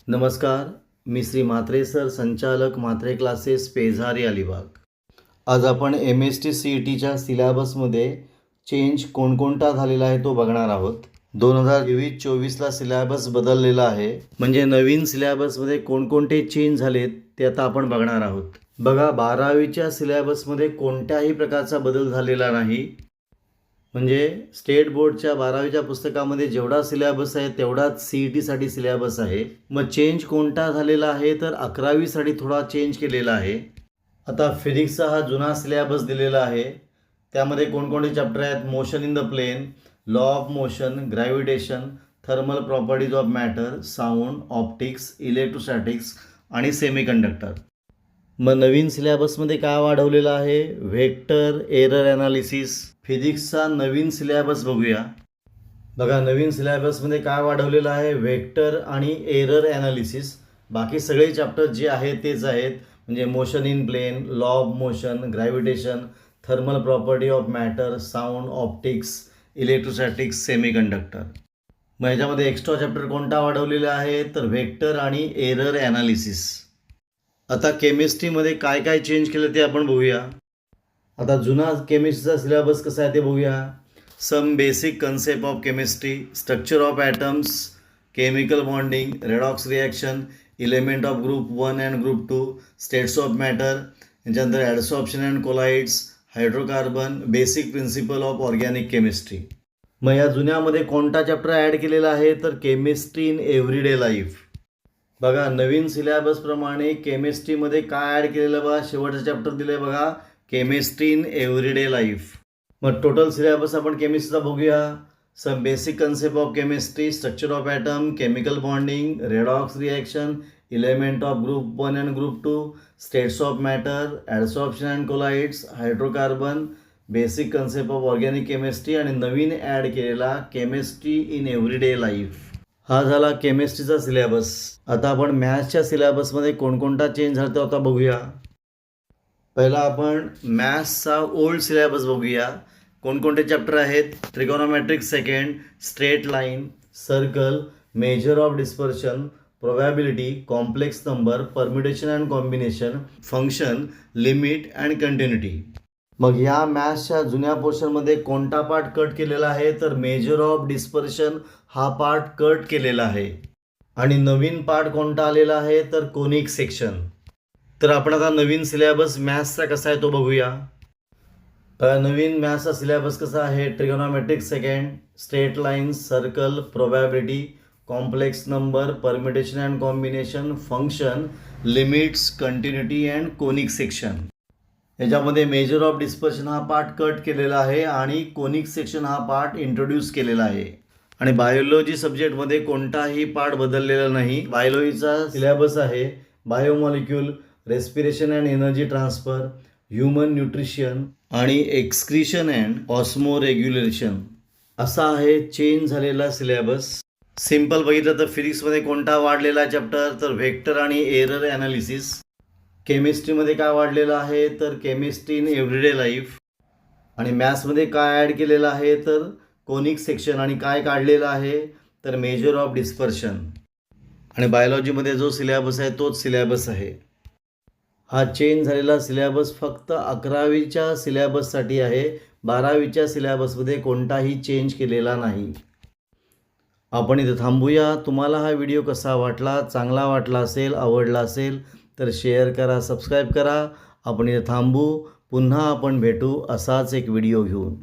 नमस्कार, मी श्री म्हात्रे सर, संचालक म्हात्रे क्लासेस, पेझारी, अलिबाग. आज आपण MST-CETच्या सिलॅबसमध्ये चेंज कोणकोणता झालेला आहे तो बघणार आहोत. 2023-24ला सिलॅबस बदललेला आहे, म्हणजे नवीन सिलॅबसमध्ये कोणकोणते चेंज झालेत ते आता आपण बघणार आहोत. बघा, 12वीच्या सिलॅबसमध्ये कोणत्याही प्रकारचा बदल झालेला नाही. म्हणजे स्टेट बोर्डच्या 12वीच्या पुस्तकामध्ये जेवढा सिलॅबस आहे तेवढाच CETसाठी सिलॅबस आहे. मग चेंज कोणता झालेला आहे तर 11वीसाठी थोडा चेंज केलेला आहे. आता फिजिक्सचा हा जुना सिलॅबस दिलेला आहे. त्यामध्ये कोणकोणते चॅप्टर आहेत? Motion in the plane, law of motion, gravitation, thermal properties of matter, sound, optics, electrostatics आणि सेमीकंडक्टर. मग नवीन सिलॅबसमध्ये काय वाढवलेलं आहे? Vector, error analysis. फिजिक्सचा नवीन सिलॅबस बघूया. बघा, नवीन सिलॅबसमध्ये काय वाढवलेलं आहे? व्हेक्टर आणि एरर ॲनालिसिस. बाकी सगळे चॅप्टर जे आहेत तेच आहेत, म्हणजे motion in plane, law of motion, gravitation, thermal property of matter, sound, optics, electrostatics, semiconductor. मग ह्याच्यामध्ये एक्स्ट्रा चॅप्टर कोणता वाढवलेला आहे तर व्हेक्टर आणि एरर ॲनालिसिस. आता केमिस्ट्रीमध्ये काय काय चेंज केलं ते आपण बघूया. आता जुना केमिस्ट्रीचा सिलॅबस कसा आहे ते बघूया. Some basic concept of chemistry, structure of atoms, chemical bonding, redox reaction, element of group 1 and group 2, states of matter, त्याच्यानंतर adsorption and colloids, hydrocarbon, basic principle of organic chemistry. मग या जुन्यामध्ये कोणता चॅप्टर ॲड केलेला आहे तर chemistry in everyday life. बघा, नवीन सिलॅबसप्रमाणे केमिस्ट्रीमध्ये काय add केलेलं बघा, शेवटचं चॅप्टर दिलं आहे बघा, केमिस्ट्री इन एव्हरीडे लाईफ. मग टोटल सिलॅबस आपण केमिस्ट्रीचा बघूया. Some basic concept of chemistry, structure of atom, chemical bonding, redox reaction, element of group 1 and group 2, states of matter, adsorption and colloids, hydrocarbon, basic concept of organic chemistry आणि नवीन add केलेला chemistry in everyday life. हा झाला केमिस्ट्रीचा syllabus. आता आपण मॅथ्सच्या सिलॅबसमध्ये कोणकोणता change झाला तो आता बघूया. पहिला आपण मॅथ्सचा ओल्ड सिलॅबस बघूया. कोणकोणते चॅप्टर आहेत? Trigonometrics second, straight line, circle, measure of dispersion, probability, complex number, permutation and combination, function, limit and continuity. मग ह्या मॅथ्सच्या जुन्या पोर्शनमध्ये कोणता पार्ट कट केलेला आहे तर मेजर ऑफ डिस्पर्शन हा पार्ट कट केलेला आहे. आणि नवीन पार्ट कोणता आलेला आहे तर कोनिक सेक्शन. तर आपण आता नवीन सिलॅबस मॅथ्सचा कसा आहे तो बघूया. नवीन मॅथ्सचा सिलॅबस कसा आहे? Trigonometrics second, straight lines, circle, probability, complex number, permutation and combination, function, limits, continuity and conic section. याच्यामध्ये मेजर ऑफ डिस्पर्शन हा पार्ट कट केलेला आहे आणि कोनिक सेक्शन हा पार्ट इंट्रोड्यूस केलेला आहे. आणि बायोलॉजी सब्जेक्टमध्ये कोणताही पार्ट बदललेला नाही. बायोलॉजीचा सिलॅबस आहे biomolecule, respiration and energy transfer, human nutrition आणि एक्सक्रिशन अँड ऑस्मोरेग्युलेशन असा आहे चेंज झालेला सिलॅबस. सिम्पल बघितलं तर फिजिक्समध्ये कोणता वाढलेला चॅप्टर तर व्हेक्टर आणि एरर ॲनालिसिस. केमिस्ट्रीमध्ये काय वाढलेलं आहे तर केमिस्ट्री इन एव्हरीडे लाईफ. आणि मॅथ्समध्ये काय ॲड केलेलं आहे तर कोनिक सेक्शन आणि काय काढलेलं आहे तर मेजर ऑफ डिस्पर्शन. आणि बायोलॉजीमध्ये जो सिलॅबस आहे तोच सिलॅबस आहे. हा चेंज झालेला सिलॅबस फक्त 11वीच्या सिलॅबससाठी आहे. 12वीच्या सिलॅबसमध्ये कोणताही चेंज केलेला नाही. आपण इथं थांबूया. तुम्हाला हा व्हिडिओ कसा वाटला? चांगला वाटला असेल, आवडला असेल तर शेअर करा, सबस्क्राईब करा. आपण इथं थांबू. पुन्हा आपण भेटू असाच एक व्हिडिओ घेऊन.